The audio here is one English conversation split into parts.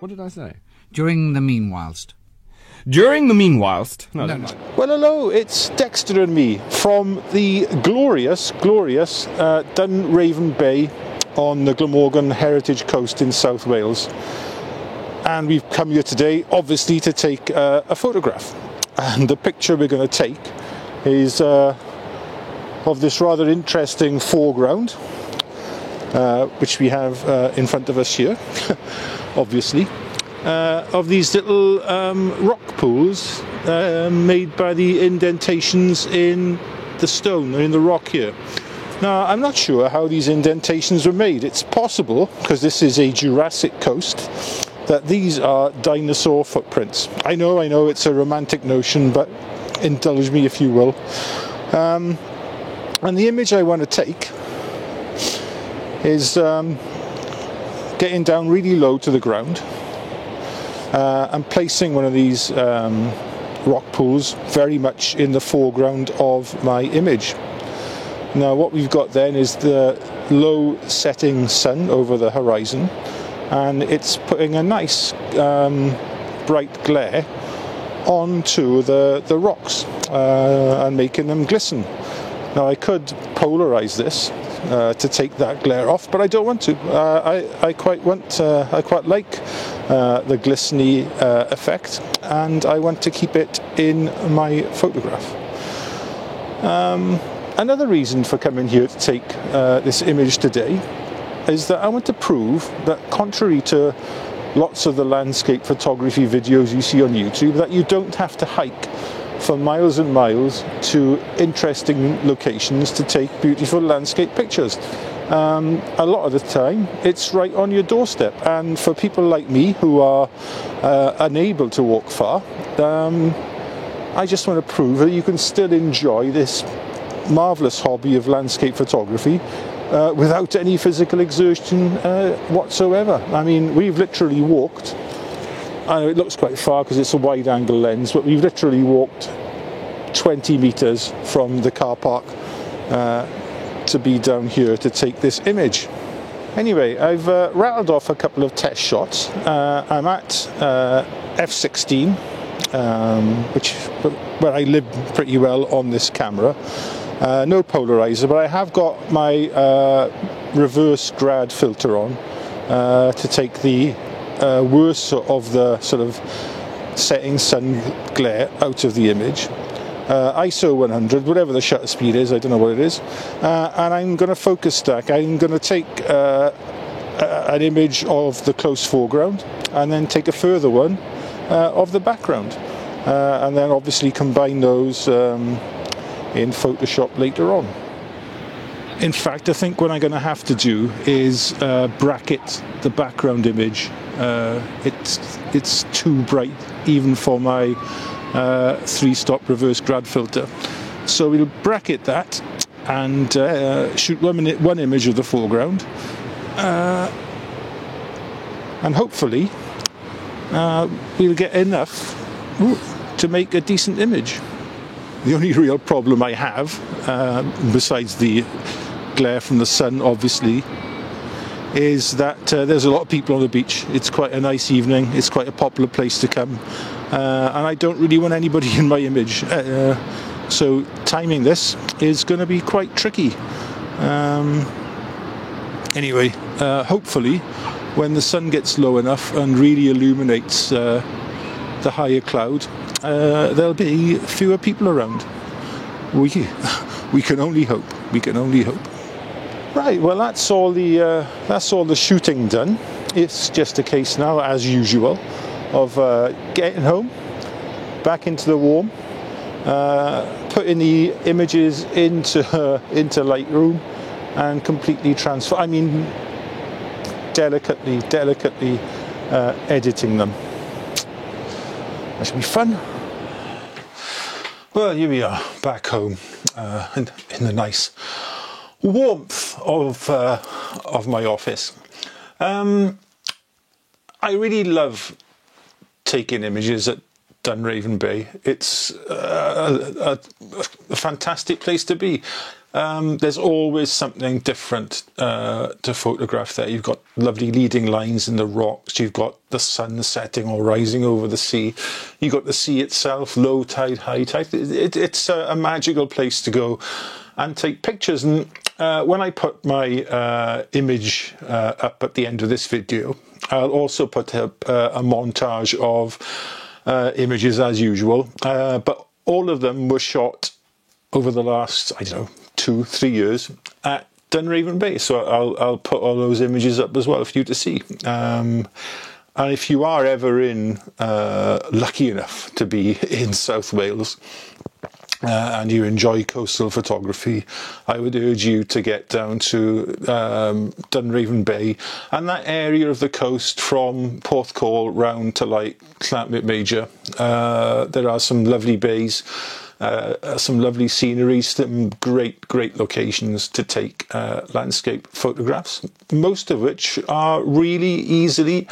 What did I say? During the meanwhilest. During the meanwhilest? No. Well, hello, it's Dexter and me from the glorious Dunraven Bay on the Glamorgan Heritage Coast in South Wales. And we've come here today, obviously, to take a photograph. And the picture we're going to take is of this rather interesting foreground, which we have in front of us here, obviously. Of these little rock pools made by the indentations in the stone or in the rock here. Now, I'm not sure how these indentations were made. It's possible, because this is a Jurassic coast, that these are dinosaur footprints. I know it's a romantic notion, but indulge me if you will. And the image I want to take is getting down really low to the ground and placing one of these rock pools very much in the foreground of my image. Now what we've got then is the low setting sun over the horizon, and it's putting a nice bright glare onto the rocks and making them glisten. Now I could polarize this to take that glare off, but I don't want to. I quite like the glistening effect, and I want to keep it in my photograph. Another reason for coming here to take this image today is that I want to prove that, contrary to lots of the landscape photography videos you see on YouTube, that you don't have to hike for miles and miles to interesting locations to take beautiful landscape pictures. A lot of the time it's right on your doorstep, and for people like me who are unable to walk far, I just want to prove that you can still enjoy this marvellous hobby of landscape photography without any physical exertion whatsoever. I mean, we've literally walked, I know it looks quite far because it's a wide angle lens, but we've literally walked 20 metres from the car park to be down here to take this image. Anyway, I've rattled off a couple of test shots. I'm at f16, where I live pretty well on this camera. No polarizer, but I have got my reverse grad filter on to take the worst of the sort of setting sun glare out of the image. ISO 100, whatever the shutter speed is, I don't know what it is, and I'm going to focus stack. I'm going to take an image of the close foreground and then take a further one of the background, and then obviously combine those in Photoshop later on. In fact, I think what I'm going to have to do is bracket the background image. It's too bright even for my 3-stop reverse grad filter. So we'll bracket that and shoot one image of the foreground, and hopefully we'll get enough to make a decent image. The only real problem I have, besides the glare from the sun obviously, is that there's a lot of people on the beach. It's quite a nice evening, it's quite a popular place to come, and I don't really want anybody in my image, so timing this is going to be quite tricky. Anyway, hopefully when the sun gets low enough and really illuminates the higher cloud, there'll be fewer people around. We can only hope. We can only hope. Right, well that's all the shooting done. It's just a case now, as usual, of getting home, back into the warm, putting the images into Lightroom and completely transfer. I mean, delicately editing them. That should be fun. Well, here we are, back home in the nice warmth of my office. I really love taking images at Dunraven Bay. It's a fantastic place to be. There's always something different to photograph there. You've got lovely leading lines in the rocks. You've got the sun setting or rising over the sea. You've got the sea itself, low tide, high tide. It's a magical place to go and take pictures. And when I put my image up at the end of this video, I'll also put up a montage of images as usual. But all of them were shot over the last, I don't know, 2-3 years at Dunraven Bay. So I'll put all those images up as well for you to see. And if you are ever lucky enough to be in South Wales, and you enjoy coastal photography, I would urge you to get down to Dunraven Bay and that area of the coast from Porthcawl round to like Llantmit-Major. There are some lovely bays, some lovely scenery, some great locations to take landscape photographs, most of which are really easily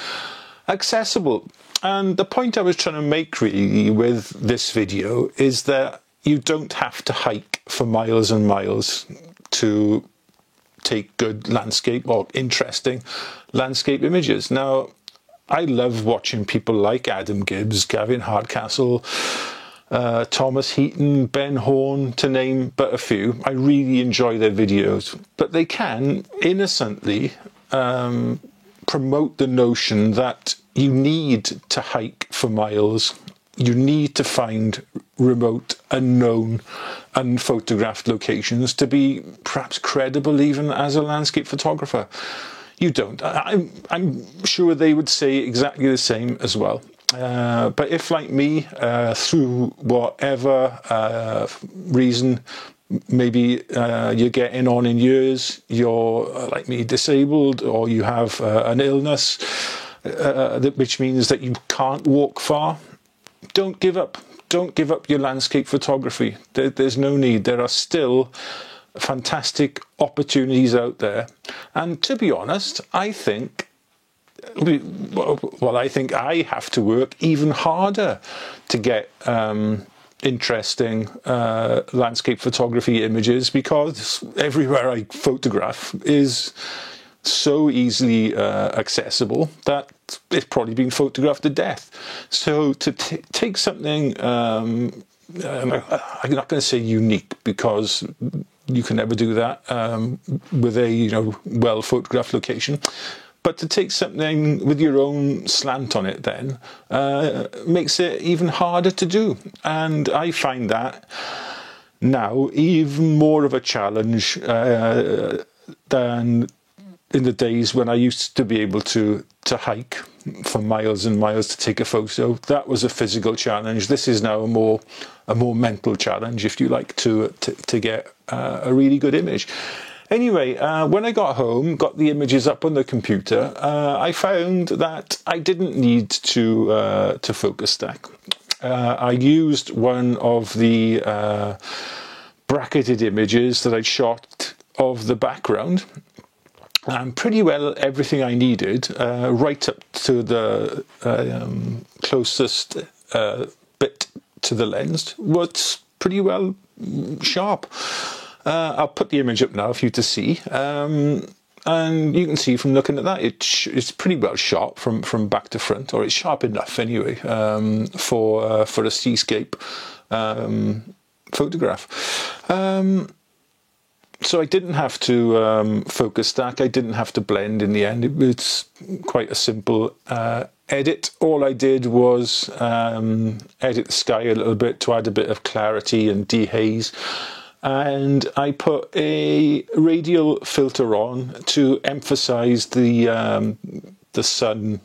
accessible. And the point I was trying to make really with this video is that you don't have to hike for miles and miles to take good landscape or interesting landscape images. Now, I love watching people like Adam Gibbs, Gavin Hardcastle, Thomas Heaton, Ben Horn, to name but a few. I really enjoy their videos, but they can innocently promote the notion that you need to hike for miles. You need to find remote, unknown, unphotographed locations to be perhaps credible even as a landscape photographer. You don't. I'm sure they would say exactly the same as well. But if, like me, through whatever reason, maybe you're getting on in years, you're, like me, disabled, or you have an illness, which means that you can't walk far, don't give up. Don't give up your landscape photography. There's no need. There are still fantastic opportunities out there. And to be honest, I think I have to work even harder to get interesting landscape photography images, because everywhere I photograph is so easily accessible that it's probably been photographed to death. So to take something, I'm not going to say unique, because you can never do that with a well photographed location, but to take something with your own slant on it then makes it even harder to do. And I find that now even more of a challenge than in the days when I used to be able to hike for miles and miles to take a photo. That was a physical challenge. This is now a more mental challenge, if you like, to get a really good image. Anyway, when I got home, got the images up on the computer, I found that I didn't need to focus stack. I used one of the bracketed images that I'd shot of the background, and pretty well everything I needed, right up to the closest bit to the lens, was pretty well sharp. I'll put the image up now for you to see, and you can see from looking at that it's pretty well sharp from back to front, or it's sharp enough anyway for a seascape photograph. So I didn't have to focus stack, I didn't have to blend in the end. It's quite a simple edit. All I did was edit the sky a little bit to add a bit of clarity and dehaze. And I put a radial filter on to emphasize the sun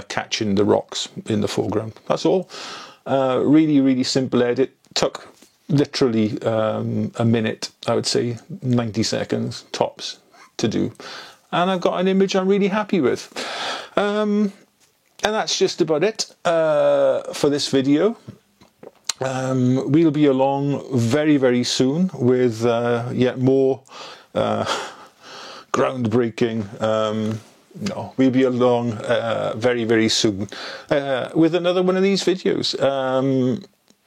catching the rocks in the foreground. That's all. Really simple edit. Took literally a minute, I would say 90 seconds tops to do, and I've got an image I'm really happy with. And that's just about it for this video. We'll be along very soon with yet more groundbreaking No, we'll be along very, very soon with another one of these videos.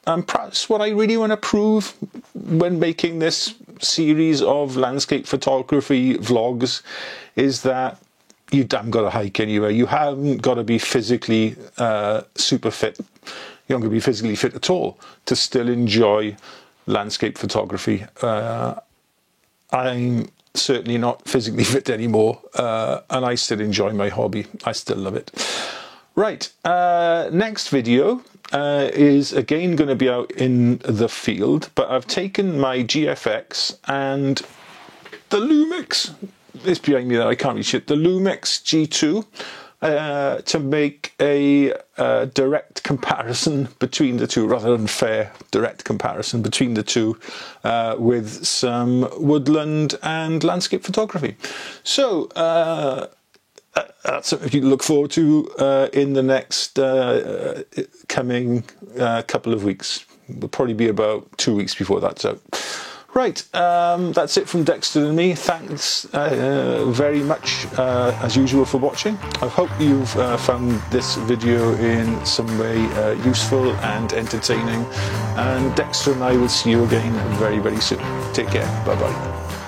And perhaps what I really want to prove when making this series of landscape photography vlogs is that you damn got to hike anywhere. You haven't got to be physically super fit. You don't got to be physically fit at all to still enjoy landscape photography. I'm certainly not physically fit anymore, and I still enjoy my hobby. I still love it. Right, next video is again going to be out in the field, but I've taken my GFX and the Lumix, this behind me that I can't reach it, the Lumix G2, to make a direct comparison between the two, rather unfair direct comparison between the two, with some woodland and landscape photography. So that's something you can look forward to in the next coming couple of weeks. It'll probably be about 2 weeks before that's out. Right, that's it from Dexter and me. Thanks very much, as usual, for watching. I hope you've found this video in some way useful and entertaining. And Dexter and I will see you again very, very soon. Take care. Bye-bye.